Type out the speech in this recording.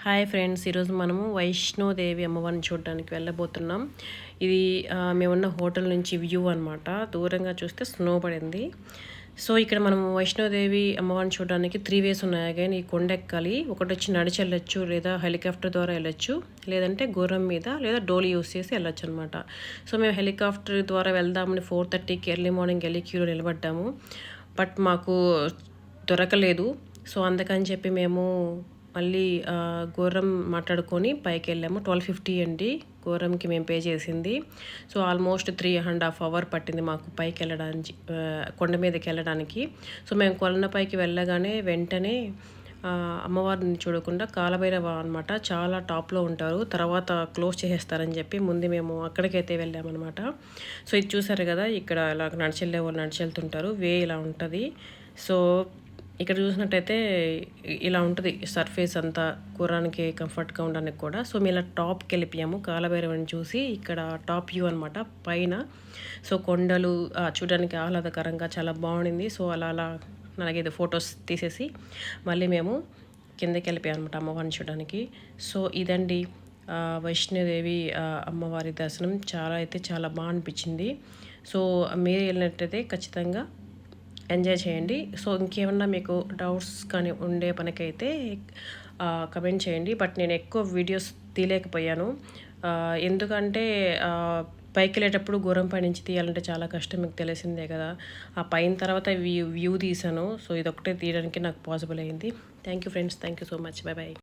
Hi friends, ఈరోజు మనము వైష్ణోదేవి అమ్మవారిని చూడడానికి వెళ్ళబోతున్నాం. ఇది మేమున్న హోటల్ నుంచి వ్యూ అనమాట. దూరంగా చూస్తే స్నో పడింది. సో ఇక్కడ మనము వైష్ణోదేవి అమ్మవారిని చూడడానికి 3 వేస్ ఉన్నాయి. అగైన్ ఈ కొండ ఎక్కాలి. ఒకటి వచ్చి నడిచి వెళ్ళొచ్చు, లేదా హెలికాప్టర్ ద్వారా వెళ్ళొచ్చు, లేదంటే గుర్రం మీద లేదా డోలీ యూస్ చేసి వెళ్ళొచ్చు అనమాట. సో మేము హెలికాప్టర్ ద్వారా వెళ్దామని 4:30కి ఎర్లీ మార్నింగ్ వెళ్ళి క్యూలో నిలబడ్డాము. బట్ మాకు దొరకలేదు. సో అందుకని చెప్పి మేము మళ్ళీ గుర్రం మాట్లాడుకొని పైకి వెళ్ళాము. 1250 అండి గుర్రంకి మేము పే చేసింది. సో ఆల్మోస్ట్ 3.5 అవర్ పట్టింది మాకు పైకి వెళ్ళడానికి, కొండ మీదకి వెళ్ళడానికి. సో మేము కొలనపైకి వెళ్ళగానే వెంటనే అమ్మవారిని చూడకుండా కాలభైరవ అనమాట చాలా టాప్లో ఉంటారు, తర్వాత క్లోజ్ చేసేస్తారని చెప్పి ముందు మేము అక్కడికైతే వెళ్ళామన్నమాట. సో ఇది చూసారు కదా, ఇక్కడ ఇలా నడిచెళ్ళే వాళ్ళు నడిచెళ్తుంటారు, వే ఇలా ఉంటుంది. సో ఇక్కడ చూసినట్టయితే ఇలా ఉంటుంది సర్ఫేస్ అంతా, కూరానికి కంఫర్ట్గా ఉండడానికి కూడా. సో మేము ఇలా టాప్కి వెళ్ళిపోయాము కాలభైరవని చూసి. ఇక్కడ టాప్ వ్యూ అనమాట పైన. సో కొండలు చూడడానికి ఆహ్లాదకరంగా చాలా బాగుండింది. సో అలా నాలుగైదు ఫొటోస్ తీసేసి మళ్ళీ మేము కిందకి వెళ్ళిపోయాం అనమాట అమ్మవారిని చూడడానికి. సో ఇదండి వైష్ణోదేవి అమ్మవారి దర్శనం. చాలా బాగా అనిపించింది. సో మీరు వెళ్ళినట్టయితే ఖచ్చితంగా ఎంజాయ్ చేయండి. సో ఇంకేమన్నా మీకు డౌట్స్ కానీ ఉండే పనికైతే కమెంట్ చేయండి. బట్ నేను ఎక్కువ వీడియోస్ తీయలేకపోయాను, ఎందుకంటే పైకి వెళ్ళేటప్పుడు గుర్రం పై నుంచి తీయాలంటే చాలా కష్టం, మీకు తెలిసిందే కదా. ఆ పైన తర్వాత వ్యూ తీసాను. సో ఇదొకటే తీయడానికి నాకు పాసిబుల్ అయింది. Thank you friends, thank you so much, bye bye.